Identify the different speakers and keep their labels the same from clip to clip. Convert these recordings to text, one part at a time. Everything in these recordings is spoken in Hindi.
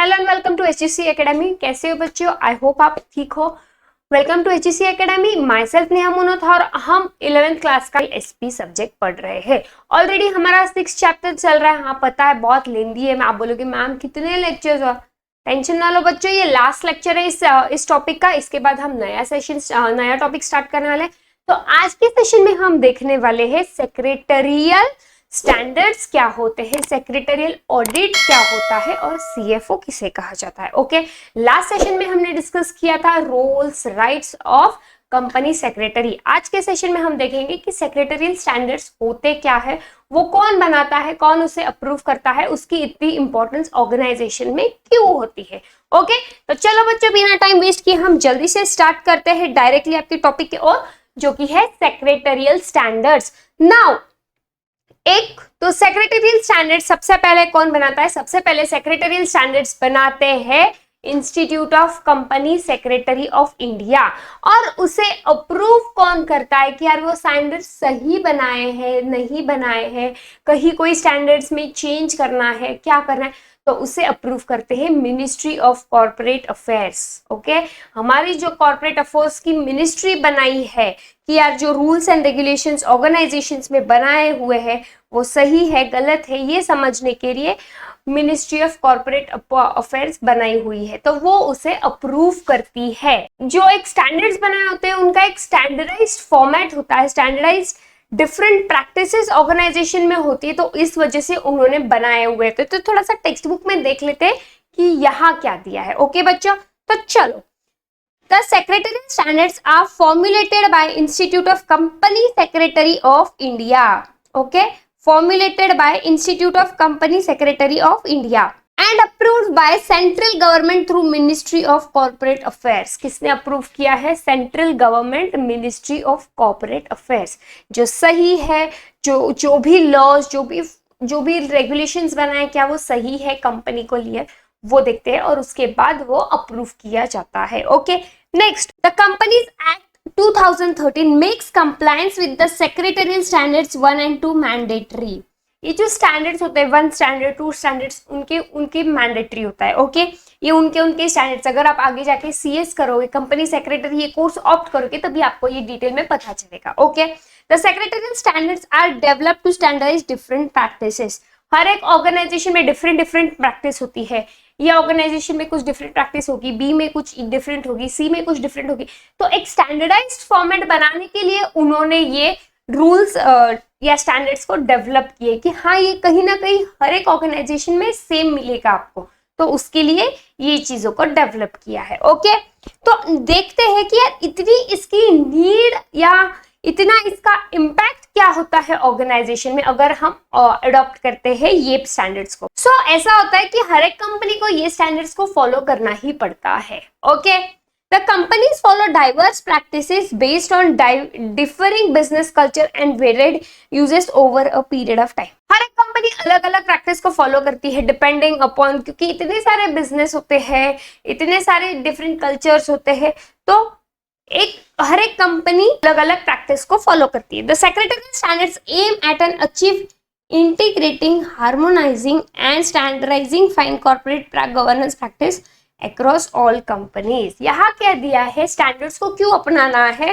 Speaker 1: Hello and welcome to HEC academy. कैसे हो बच्चों? आई होप आप ठीक हो। Welcome to HEC academy. Myself Neha Munoth और हम 11th क्लास का एसपी सब्जेक्ट पढ़ रहे हैं। ऑलरेडी हमारा 6th चैप्टर चल रहा है। हाँ पता है बहुत लेंदी है। आप बोलोगे मैम कितने लेक्चर्स और टेंशन ना लो बच्चों, ये लास्ट लेक्चर है इस टॉपिक का। इसके बाद हम नया टॉपिक स्टार्ट करने वाले हैं। तो आज के सेशन में हम देखने वाले हैं सेक्रेटरियल स्टैंडर्ड्स क्या होते हैं, सेक्रेटरियल ऑडिट क्या होता है और सीएफओ किसे कहा जाता है। ओके, लास्ट सेशन में हमने डिस्कस किया था roles rights of company secretary. आज के सेशन में हम देखेंगे कि सेक्रेटरियल स्टैंडर्ड्स होते क्या है, वो कौन बनाता है, कौन उसे अप्रूव करता है, उसकी इतनी इंपॉर्टेंस ऑर्गेनाइजेशन में क्यों होती है। ओके, तो चलो बच्चों बिना टाइम वेस्ट किए हम जल्दी से स्टार्ट करते हैं डायरेक्टली आपके टॉपिक की ओर, जो कि है सेक्रेटरियल स्टैंडर्ड्स। नाउ एक तो सेक्रेटरियल स्टैंडर्ड सबसे पहले कौन बनाता है? सबसे पहले सेक्रेटरियल स्टैंडर्ड्स बनाते हैं institute of company secretary of India. और उसे अप्रूव कौन करता है कि यार वो स्टैंडर्ड्स सही बनाए हैं नहीं बनाए हैं, कहीं कोई स्टैंडर्ड्स में चेंज करना है, क्या करना है, तो उसे अप्रूव करते हैं ministry of corporate affairs. Okay, हमारी जो कॉर्पोरेट अफेयर्स की मिनिस्ट्री बनाई है कि यार जो रूल्स एंड रेगुलेशंस ऑर्गेनाइजेशंस में बनाए हुए हैं वो सही है गलत है, ये समझने के लिए मिनिस्ट्री ऑफ कॉर्पोरेट अफेयर्स बनाई हुई है, तो वो उसे अप्रूव करती है। जो एक स्टैंडर्ड्स बनाए होते हैं उनका एक स्टैंडर्डाइज्ड फॉर्मेट होता है, स्टैंडर्डाइज्ड डिफरेंट प्रैक्टिसेस ऑर्गेनाइजेशन में होती है, तो इस वजह से उन्होंने बनाए हुए थे। तो थोड़ा सा टेक्स्ट बुक में देख लेते हैं कि यहाँ क्या दिया है। ओके बच्चों, तो चलो, The secretarial standards are formulated by Institute of Company Secretary of India. Okay, formulated by Institute of Company Secretary of India and approved by Central Government through Ministry of Corporate Affairs. किसने अप्रूव किया है? Central government, ministry of corporate affairs. जो सही है, जो भी लॉज, जो भी रेगुलेशंस बनाए, क्या वो सही है कंपनी को लिए, वो देखते हैं और उसके बाद वो अप्रूव किया जाता है। Okay, next, the companies act 2013 makes compliance with the secretarial standards 1 and 2 mandatory. ये जो स्टैंडर्ड्स होते हैं 1 स्टैंडर्ड 2 स्टैंडर्ड्स, उनके मैंडेटरी होता है। ओके, ये उनके स्टैंडर्ड्स, अगर आप आगे जाके सीएस करोगे, कंपनी सेक्रेटरी ये कोर्स ऑप्ट करोगे, तभी आपको ये डिटेल में पता चलेगा। Okay, the secretarial standards are developed to standardize different practices. हर एक ऑर्गेनाइजेशन में डिफरेंट प्रैक्टिस होती है। ये ऑर्गेनाइजेशन में कुछ डिफरेंट प्रैक्टिस होगी, बी में कुछ डिफरेंट होगी, सी में कुछ डिफरेंट होगी। तो एक स्टैंडर्डाइज्ड फॉर्मेट बनाने के लिए उन्होंने ये रूल्स या स्टैंडर्ड्स को डेवलप किए कि हाँ ये कहीं ना कहीं हर एक ऑर्गेनाइजेशन में सेम मिलेगा आपको, तो उसके लिए ये चीजों को डेवलप किया है। ओके, तो देखते हैं कि यार इतनी इसकी नीड या इतना इसका इम्पैक्ट क्या होता है ऑर्गेनाइजेशन में अगर हम अडॉप्ट करते हैं ये स्टैंडर्ड्स को। सो ऐसा होता है कि हर एक कंपनी को ये स्टैंडर्ड्स को फॉलो करना ही पड़ता है। Okay, the companies follow diverse practices based on differing business culture and varied usages over a period of time. हर एक कंपनी अलग अलग प्रैक्टिस को फॉलो करती है डिपेंडिंग अपॉन, क्योंकि इतने सारे बिजनेस होते हैं, इतने सारे डिफरेंट कल्चर्स होते हैं, तो हर एक कंपनी अलग अलग प्रैक्टिस को फॉलो करती है। The secretarial standards aim at an achieve integrating, harmonising and standardising fine corporate governance practice across all companies. यहाँ क्या दिया है, स्टैंडर्ड्स को क्यों अपनाना है,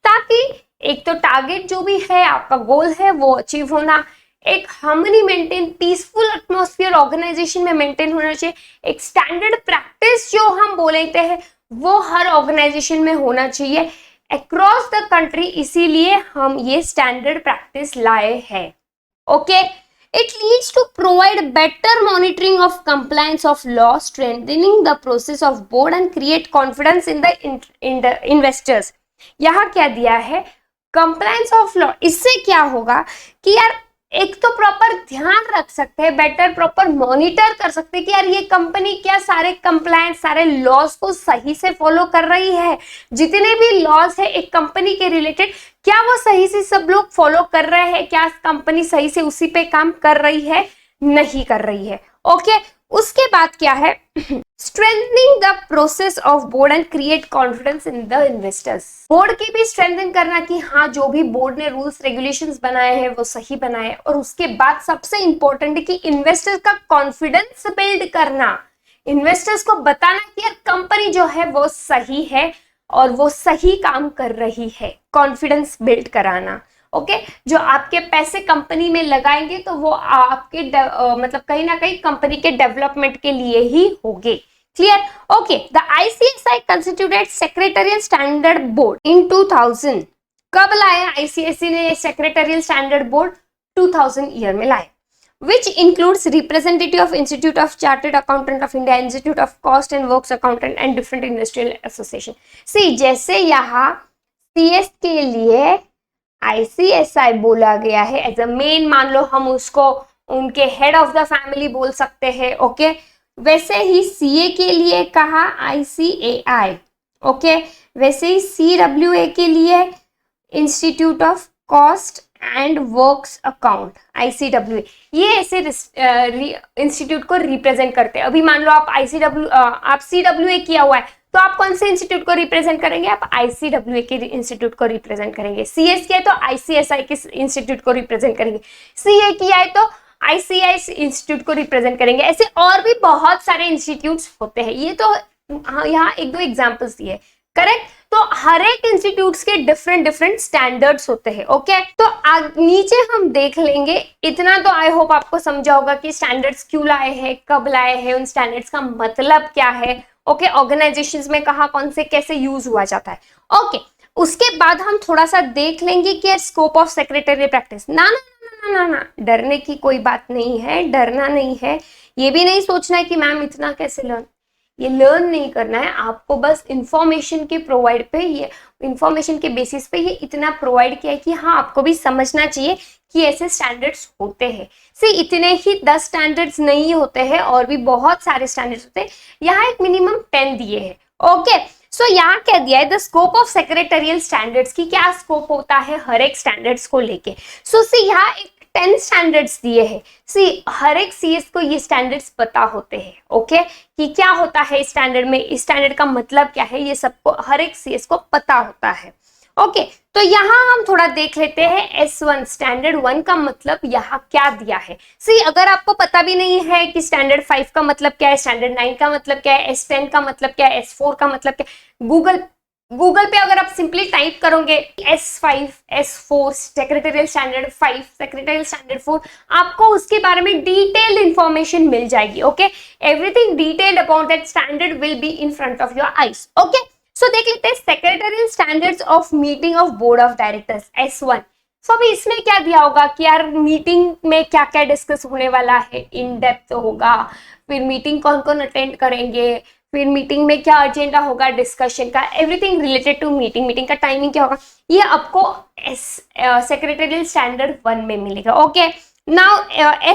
Speaker 1: ताकि एक तो टारगेट जो भी है आपका गोल है वो अचीव होना, एक harmony maintain, peaceful atmosphere organisation में मेंटेन होना चाहिए, एक स्टैंडर्ड प्रैक्टिस जो हम बोलते हैं वो हर ऑर्गेनाइजेशन में होना चाहिए अक्रॉस द कंट्री, इसीलिए हम ये स्टैंडर्ड प्रैक्टिस लाए हैं। Okay, it leads to provide better monitoring of compliance of law, strengthening the process of board and create confidence in the investors. यहाँ क्या दिया है, कंप्लायंस ऑफ लॉ, इससे क्या होगा कि यार एक तो प्रॉपर ध्यान रख सकते हैं, बेटर प्रॉपर मॉनिटर कर सकते हैं कि यार ये कंपनी क्या सारे कंप्लायंस, सारे लॉज को सही से फॉलो कर रही है, जितने भी लॉज है एक कंपनी के रिलेटेड क्या वो सही से सब लोग फॉलो कर रहे हैं, क्या कंपनी सही से उसी पे काम कर रही है, नहीं कर रही है। ओके, उसके बाद क्या है, strengthening the process of board and create confidence in the investors. Board की भी स्ट्रेंथन करना कि हाँ जो भी बोर्ड ने रूल्स रेगुलेशंस बनाए हैं वो सही बनाए, और उसके बाद सबसे इंपॉर्टेंट है कि इन्वेस्टर्स का कॉन्फिडेंस बिल्ड करना। इन्वेस्टर्स को बताना कि यार कंपनी जो है वो सही है और वो सही काम कर रही है, कॉन्फिडेंस बिल्ड कराना। ओके जो आपके पैसे कंपनी में लगाएंगे तो वो आपके मतलब कहीं ना कहीं कंपनी के डेवलपमेंट के लिए ही होंगे। Clear? Okay the ICSI constituted secretarial standard board in 2000। कब लाया आईसीएसई ने सेक्रेटरियल स्टैंडर्ड बोर्ड? 2000 ईयर में लाया। which includes representative of Institute of Chartered Accountant of India, Institute of Cost and Works Accountant and different industrial association। See जैसे यहाँ CS के लिए ICSI बोला गया है एज अ मेन, मान लो हम उसको उनके हेड ऑफ द फैमिली बोल सकते हैं। ओके वैसे ही CA के लिए कहा ICAI। ओके वैसे ही CWA के लिए institute of cost and works account ICWA, ये ऐसे इंस्टीट्यूट को रिप्रेजेंट करते हैं। अभी मान लो आप आप CWA किया हुआ है तो आप कौन से इंस्टीट्यूट को रिप्रेजेंट करेंगे? आप ICWA के इंस्टीट्यूट को रिप्रेजेंट करेंगे। CS किया है तो ICSI के इंस्टीट्यूट को रिप्रेजेंट करेंगे। CA किया है तो ICI इंस्टीट्यूट को रिप्रेजेंट करेंगे। ऐसे और भी बहुत सारे इंस्टीट्यूट्स होते हैं। ये तो यहाँ एक दो एग्जाम्पल्स दिए, करेक्ट? तो हर एक इंस्टीट्यूट्स के डिफरेंट स्टैंडर्ड्स होते हैं। ओके तो नीचे हम देख लेंगे। इतना तो आई होप आपको समझा होगा कि स्टैंडर्ड्स क्यों लाए हैं, कब लाए हैं, उन स्टैंडर्ड्स का मतलब क्या है। ओके ऑर्गेनाइजेशंस में कहाँ कौन से कैसे यूज हुआ जाता है। ओके उसके बाद हम थोड़ा सा देख लेंगे कि स्कोप ऑफ सेक्रेटरियल प्रैक्टिस। ना ना ना ना ना डरने की कोई बात नहीं है, डरना नहीं है। ये भी नहीं सोचना है कि मैम इतना कैसे लर्न, ये लर्न नहीं करना है आपको, बस इंफॉर्मेशन के प्रोवाइड पे, ये इंफॉर्मेशन के बेसिस पे ये इतना प्रोवाइड किया है कि हाँ आपको भी समझना चाहिए कि ऐसे स्टैंडर्ड्स होते हैं। सी इतने ही 10 स्टैंडर्ड्स नहीं होते हैं, और भी बहुत सारे स्टैंडर्ड्स होते हैं। यहाँ एक मिनिमम 10 दिए हैं। ओके सो यहाँ क्या दिया है, the scope of secretarial standards की क्या स्कोप होता है हर एक स्टैंडर्ड्स को लेके। सो सी यहाँ एक 10 स्टैंडर्ड्स दिए हैं। सी हर एक CS को ये स्टैंडर्ड्स पता होते हैं। ओके कि क्या होता है स्टैंडर्ड में, इस स्टैंडर्ड का मतलब क्या है, ये सबको हर एक CS को पता होता है। ओके तो यहाँ हम थोड़ा देख लेते हैं S1 स्टैंडर्ड 1 का मतलब यहाँ क्या दिया है। सी अगर आपको पता भी नहीं है कि स्टैंडर्ड 5 का मतलब क्या है, स्टैंडर्ड 9 का मतलब क्या है, S10 का मतलब क्या है, S4 का मतलब क्या है, गूगल पे अगर आप सिंपली टाइप करोगे S5 S4 secretarial standard 5 secretarial standard 4, आपको उसके बारे में डिटेल्ड इंफॉर्मेशन मिल जाएगी। Okay everything detailed about that standard will be in front of your eyes. Okay so देख लेते हैं secretarial standards of meeting of board of directors S1। सो अभी इसमें क्या दिया होगा कि यार मीटिंग में क्या क्या डिस्कस होने वाला है, इन डेप्थ होगा, फिर मीटिंग कौन कौन अटेंड करेंगे, फिर मीटिंग में क्या एजेंडा होगा डिस्कशन का, एवरीथिंग रिलेटेड टू मीटिंग का टाइमिंग क्या होगा, ये आपको सेक्रेटरियल स्टैंडर्ड 1 में मिलेगा। ओके नाउ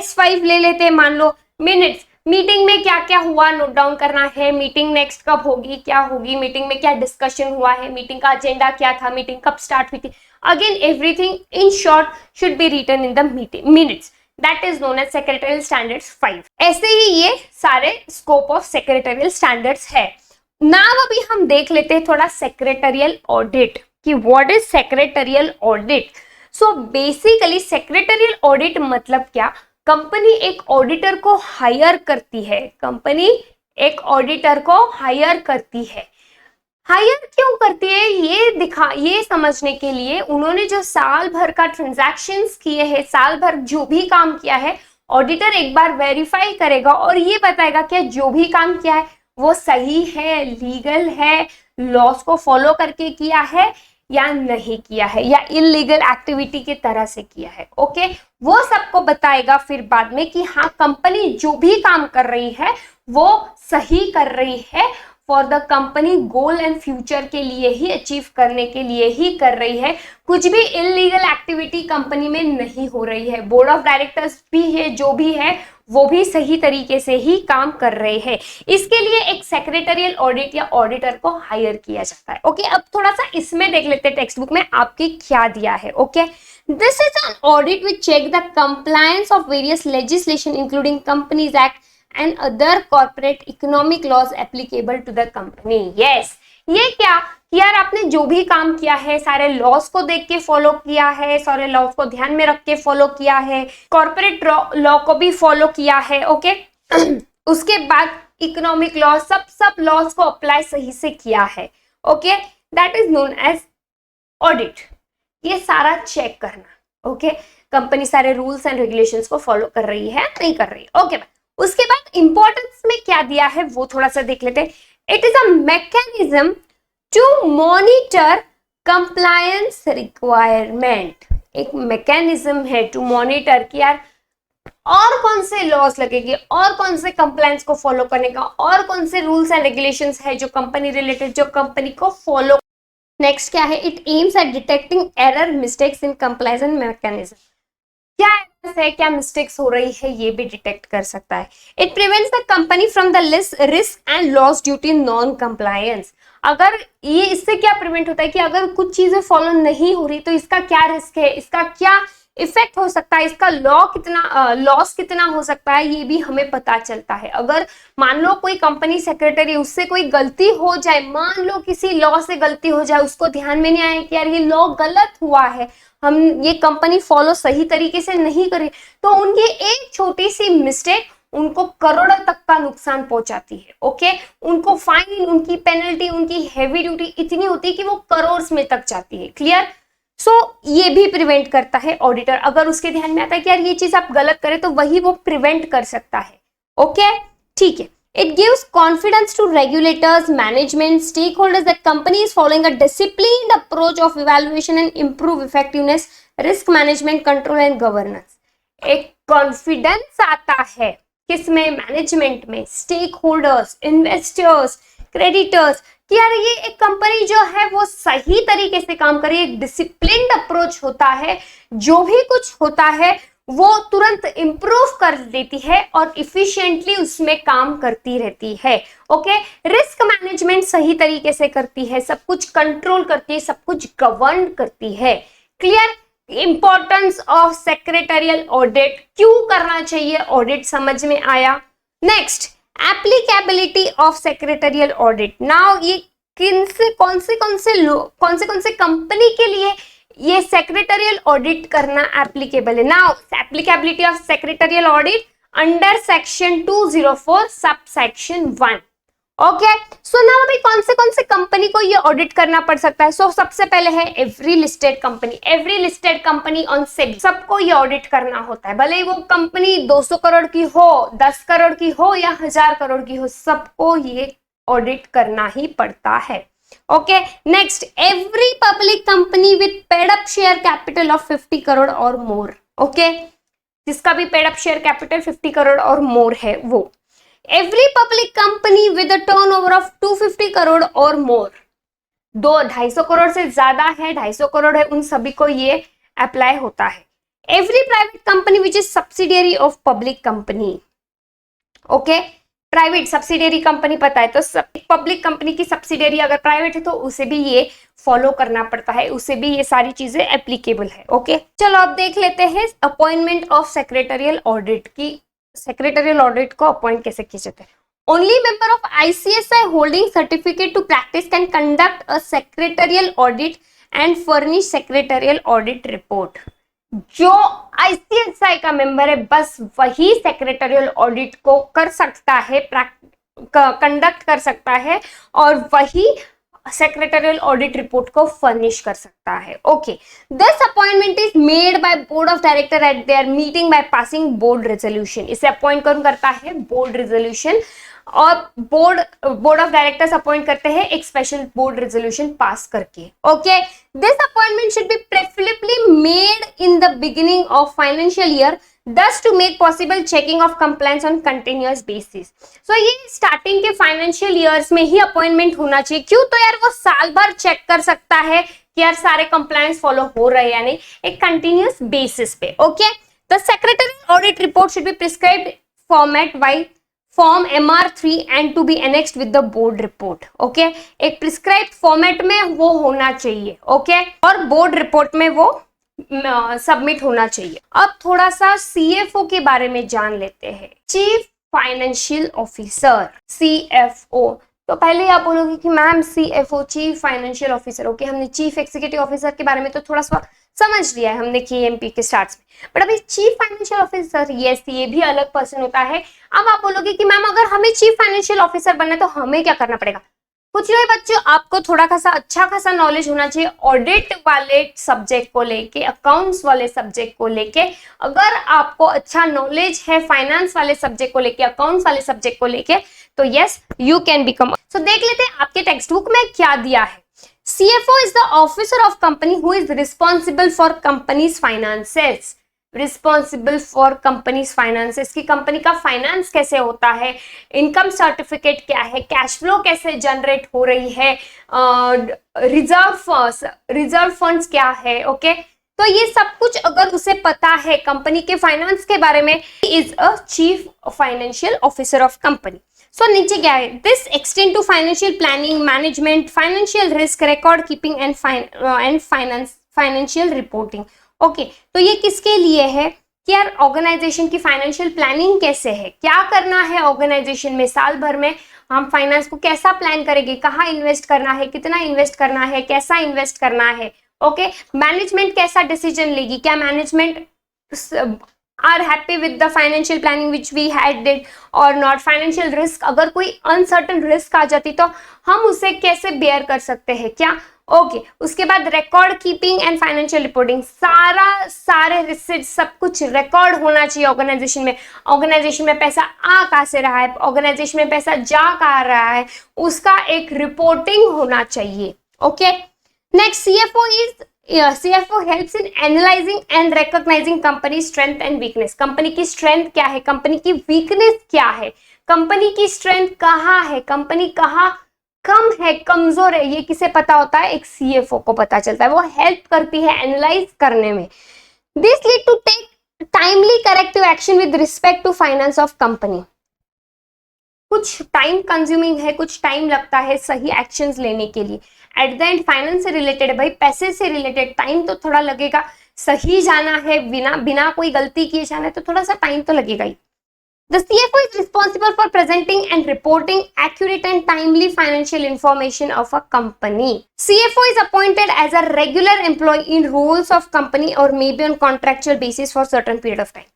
Speaker 1: S5 ले लेते हैं। मान लो मिनट्स, मीटिंग में क्या क्या हुआ नोट डाउन करना है, मीटिंग नेक्स्ट कब होगी, क्या होगी, मीटिंग में क्या डिस्कशन हुआ है, मीटिंग का एजेंडा क्या था, मीटिंग कब स्टार्ट हुई थी। Again everything in short should be written in the meeting minutes, that is known as secretarial standards 5। ऐसे ही ये सारे स्कोप ऑफ सेक्रेटरियल स्टैंडर्ड्स है। नाउ अभी हम देख लेते हैं थोड़ा सेक्रेटरियल ऑडिट कि what is secretarial audit. So basically secretarial audit मतलब क्या, कंपनी एक ऑडिटर को हायर करती है, कंपनी एक ऑडिटर को हायर करती है। हायर क्यों करती है ये समझने के लिए उन्होंने जो साल भर का ट्रांजैक्शंस किए हैं, साल भर जो भी काम किया है, ऑडिटर एक बार वेरीफाई करेगा और ये बताएगा कि जो भी काम किया है वो सही है, लीगल है, लॉस को फॉलो करके किया है या नहीं किया है, या इलीगल एक्टिविटी की तरह से किया है। ओके वो सबको बताएगा फिर बाद में कि हाँ कंपनी जो भी काम कर रही है वो सही कर रही है, for the company goal and future के लिए ही, अचीव करने के लिए ही कर रही है, कुछ भी इलीगल एक्टिविटी कंपनी में नहीं हो रही है। बोर्ड ऑफ डायरेक्टर्स भी है, जो भी है वो भी सही तरीके से ही काम कर रहे हैं। इसके लिए एक सेक्रेटरियल ऑडिट या ऑडिटर को हायर किया जाता है। ओके अब थोड़ा सा इसमें देख लेते हैं टेक्स्ट बुक में आपके क्या दिया है। Okay this is an audit which check the compliance of various legislation including companies act and other corporate economic laws applicable to the company। yes ये क्या कि यार आपने जो भी काम किया है सारे लॉस को देख के फॉलो किया है, सारे लॉस को ध्यान में रख के फॉलो किया है, कॉर्पोरेट लॉ को भी फॉलो किया है। ओके उसके बाद इकोनॉमिक लॉ, सब लॉस को अप्लाई सही से किया है, okay, that is known as audit. ये सारा चेक करना, ओके, कंपनी सारे रूल्स एंड रेगुलेशंस को फॉलो कर रही है नहीं कर रही है, ओके। उसके बाद इंपॉर्टेंस में क्या दिया है वो थोड़ा सा देख लेते हैं। It is a mechanism to monitor compliance requirement. एक मैकेनिज्म है टू मॉनिटर कि यार और कौन से लॉस लगेंगे, और कौन से कंप्लायंस को फॉलो करने का, और कौन से रूल्स एंड रेगुलेशंस है जो कंपनी रिलेटेड, जो कंपनी को फॉलो। नेक्स्ट क्या है, it aims at detecting error mistakes in compliance mechanism. क्या एरर्स है, क्या मिस्टेक्स हो रही है, ये भी डिटेक्ट कर सकता है। It prevents the company from the risk and loss due to non compliance. अगर ये, इससे क्या प्रिवेंट होता है कि अगर कुछ चीजें फॉलो नहीं हो रही तो इसका क्या रिस्क है, इसका क्या इफेक्ट हो सकता है, इसका लॉस कितना हो सकता है, ये भी हमें पता चलता है। अगर मान लो कोई कंपनी सेक्रेटरी, उससे कोई गलती हो जाए, मान लो किसी लॉ से गलती हो जाए, उसको ध्यान में नहीं आया कि यार ये लॉ गलत हुआ है, हम ये कंपनी फॉलो सही तरीके से नहीं करे, तो उनकी एक छोटी सी मिस्टेक उनको करोड़ों तक का नुकसान पहुंचाती है, ओके। उनको फाइन, उनकी पेनल्टी, उनकी हैवी ड्यूटी इतनी होती है कि वो करोड़ में तक जाती है, क्लियर। सो ये भी प्रिवेंट करता है ऑडिटर। अगर उसके ध्यान में आता है कि यार ये चीज आप गलत करें, तो वही वो प्रिवेंट कर सकता है, ओके, ठीक है। It gives confidence to regulators, management, stakeholders that company is following a disciplined approach of evaluation and improve effectiveness, risk management, control and governance. एक कॉन्फिडेंस आता है किसमें, मैनेजमेंट में, स्टेक होल्डर्स, इन्वेस्टर्स, क्रेडिटर्स, कि यार ये एक कंपनी जो है वो सही तरीके से काम कर रही है, एक डिसिप्लिन्ड अप्रोच होता है, जो भी कुछ होता है वो तुरंत इंप्रूव कर देती है और इफिशिएंटली उसमें काम करती रहती है, ओके। रिस्क मैनेजमेंट सही तरीके से करती है, सब कुछ कंट्रोल करती है, सब कुछ गवर्न करती है, clear. Importance of secretarial audit, क्यों करना चाहिए ऑडिट, समझ में आया। Next, applicability of secretarial audit. Now ये कौन से कंपनी के लिए ये सेक्रेटरियल ऑडिट करना एप्लीकेबल है। Now applicability of secretarial audit under section 204 sub section 1, okay. So now अभी कौन से कंपनी को ये ऑडिट करना पड़ सकता है। सो सबसे पहले है every listed company on SEBI, सबको ये ऑडिट करना होता है, भले ही वो कंपनी 200 करोड़ की हो, 10 करोड़ की हो या 1000 करोड़ की हो, सबको ये ऑडिट करना ही पड़ता है, okay. Next, every public company with paid up share capital of 50 crore और मोर, ओके, जिसका भी paid up share capital 50 crore और मोर है वो। Every public company with a turnover of 250 crore और मोर, 250 करोड़ से ज्यादा है, 250 करोड़ है, उन सभी को ये अप्लाई होता है। Every private company which is subsidiary of public company, okay. Private subsidiary company पता है, तो पब्लिक कंपनी की सब्सिडियरी अगर प्राइवेट है तो उसे भी ये फॉलो करना पड़ता है, उसे भी ये सारी चीजें एप्लीकेबल है, ओके। चलो अब देख लेते हैं अपॉइंटमेंट ऑफ सेक्रेटरियल ऑडिट की, सेक्रेटरियल ऑडिट को अपॉइंट कैसे किया जाता है। Only member of ICSI holding certificate to practise can conduct a secretarial audit and furnish secretarial audit report. जो आईसीएसआई का मेंबर है बस वही सेक्रेटरियल ऑडिट को कर सकता है, कंडक्ट कर सकता है, और वही सेक्रेटरियल ऑडिट रिपोर्ट को फर्निश कर सकता है, okay. This appointment is made by board of director at their meeting by passing board resolution. इसे अपॉइंट कौन करता है, बोर्ड रेजोल्यूशन, और बोर्ड ऑफ डायरेक्टर्स अपॉइंट करते हैं एक स्पेशल बोर्ड रेजोल्यूशन पास करके, okay. This appointment should be preferably made in the beginning of financial year, thus to make possible checking of compliance on continuous basis। so ये स्टार्टिंग के फाइनेंशियल ईयर्स में ही अपॉइंटमेंट होना चाहिए, क्यों, तो यार वो साल भर चेक कर सकता है कि यार सारे कंप्लायंस फॉलो हो रहे हैं या नहीं, एक कंटिन्यूअस बेसिस पे, okay. The secretarial audit report should be prescribed format by form MR3 and to be annexed with the board report, okay. एक प्रिस्क्राइब्ड फॉर्मेट में वो होना चाहिए, ओके, और बोर्ड रिपोर्ट में वो सबमिट होना चाहिए। अब थोड़ा सा CFO के बारे में जान लेते हैं। चीफ फाइनेंशियल ऑफिसर, CFO, तो पहले आप बोलोगे कि ma'am CFO chief financial officer, okay हमने चीफ एग्जीक्यूटिव ऑफिसर के बारे में तो थोड़ा सा समझ लिया है हमने KMP के स्टार्ट में, बट अभी चीफ फाइनेंशियल ऑफिसर, यस ये भी अलग पर्सन होता है। अब आप बोलोगे कि मैम अगर हमें चीफ फाइनेंशियल ऑफिसर बनना है तो हमें क्या करना पड़ेगा। कुछ नहीं बच्चों, आपको थोड़ा खासा अच्छा खासा नॉलेज होना चाहिए ऑडिट वाले सब्जेक्ट को लेके, अकाउंट्स वाले सब्जेक्ट को लेके। अगर आपको अच्छा नॉलेज है फाइनेंस वाले सब्जेक्ट को लेके, अकाउंट्स वाले सब्जेक्ट को लेके, तो यस यू कैन बिकम। सो देख लेते हैं आपके टेक्स्ट बुक में क्या दिया है। CFO is the officer of company who is responsible for company's finances. Responsible for companies finances, की कंपनी का फाइनेंस कैसे होता है, इनकम सर्टिफिकेट क्या है, कैश फ्लो कैसे जनरेट हो रही है, रिजर्व फंड्स क्या है, ओके तो ये सब कुछ अगर उसे पता है कंपनी के फाइनेंस के बारे में, is a chief financial officer of company. So नीचे क्या है, this extend to financial planning, management, financial risk, record keeping and financial reporting. Okay तो ये किसके लिए है कि यार ऑर्गेनाइजेशन की फाइनेंशियल प्लानिंग कैसे है, क्या करना है ऑर्गेनाइजेशन में, साल भर में हम फाइनेंस को कैसा प्लान करेंगे, कहाँ इन्वेस्ट करना है, कितना इन्वेस्ट करना है, कैसा इन्वेस्ट करना है। ओके मैनेजमेंट कैसा डिसीजन लेगी, क्या management are happy with the financial planning which we had did और नॉट। फाइनेंशियल रिस्क, अगर कोई अनसर्टन रिस्क आ जाती तो हम उसे कैसे बेयर कर सकते हैं क्या। ओके उसके बाद record keeping and financial reporting, सारे रिसिप्ट सब कुछ रिकॉर्ड होना चाहिए ऑर्गेनाइजेशन में। ऑर्गेनाइजेशन में पैसा आ कहाँ से रहा है, ऑर्गेनाइजेशन में पैसा जा कहाँ रहा है, उसका एक रिपोर्टिंग होना चाहिए। Okay next, CFO helps in analyzing and recognizing company strength and weakness। Company की स्ट्रेंथ क्या है, कंपनी की वीकनेस क्या है, कंपनी की स्ट्रेंथ कहाँ है, कंपनी कहाँ कम है, कमजोर है, ये किसे पता होता है, एक CFO को पता चलता है, वो हेल्प करती है एनालाइज करने में। This lead to take timely corrective action with respect to finance of company. कुछ टाइम कंज्यूमिंग है, कुछ टाइम लगता है सही एक्शंस लेने के लिए। एट द एंड फाइनेंस से रिलेटेड है भाई, पैसे से रिलेटेड, टाइम तो थोड़ा लगेगा, सही जाना है, बिना कोई गलती किए जाना है तो थोड़ा सा टाइम तो लगेगा ही। The CFO is responsible for presenting and reporting accurate and timely financial information of a company. CFO is appointed as a regular employee in roles of company or maybe on contractual basis for certain period of time.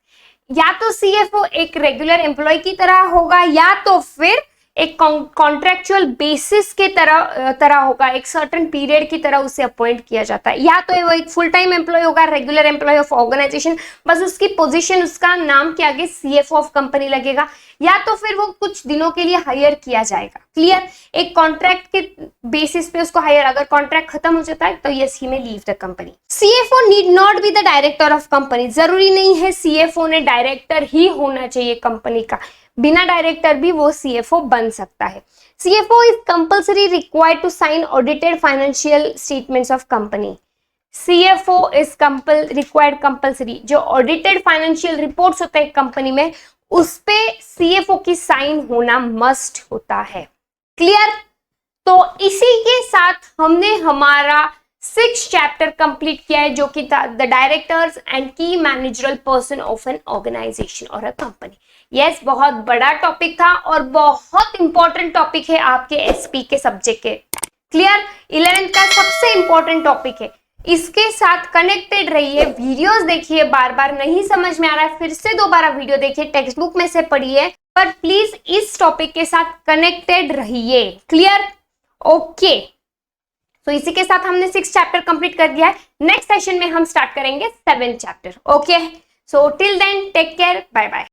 Speaker 1: या तो CFO एक रेगुलर एम्प्लॉय की तरह होगा या तो फिर एक कॉन्ट्रेक्चुअल बेसिस के तरह होगा, एक सर्टेन पीरियड की तरह उसे अपॉइंट किया जाता है। या तो वो एक फुल टाइम एम्प्लॉय होगा, रेगुलर एम्प्लॉय ऑफ ऑर्गेनाइजेशन, बस उसकी पोजीशन, उसका नाम के आगे CFO ऑफ कंपनी लगेगा, या तो फिर वो कुछ दिनों के लिए हायर किया जाएगा। क्लियर, एक कॉन्ट्रैक्ट के बेसिस पे उसको हायर, अगर कॉन्ट्रैक्ट खत्म हो जाता है तो यस ही में leave the company. CFO need not be the director of company, जरूरी नहीं है CFO ने डायरेक्टर ही होना चाहिए कंपनी का, बिना डायरेक्टर भी वो CFO बन सकता है। CFO is compulsory required to sign audited financial statements of company. CFO is required compulsory, जो ऑडिटेड फाइनेंशियल रिपोर्ट्स होते हैं कंपनी में उस पे CFO की साइन होना मस्ट होता है। क्लियर, तो इसी के साथ हमने हमारा 6th चैप्टर कंप्लीट किया है, जो कि the directors and key managerial person of an organisation और अ कंपनी। यस बहुत बड़ा टॉपिक था और बहुत इंपॉर्टेंट टॉपिक है आपके SP के सब्जेक्ट के। क्लियर, 11th का सबसे इंपॉर्टेंट टॉपिक है, इसके साथ कनेक्टेड रहिए, वीडियोस देखिए, बार बार नहीं समझ में आ रहा है फिर से दोबारा वीडियो देखिए, टेक्स्ट बुक में से पढ़िए, पर प्लीज इस टॉपिक के साथ कनेक्टेड रहिए। क्लियर, ओके तो इसी के साथ हमने 6th चैप्टर कंप्लीट कर दिया है। नेक्स्ट सेशन में हम स्टार्ट करेंगे 7th chapter. Okay so till then take care, bye bye.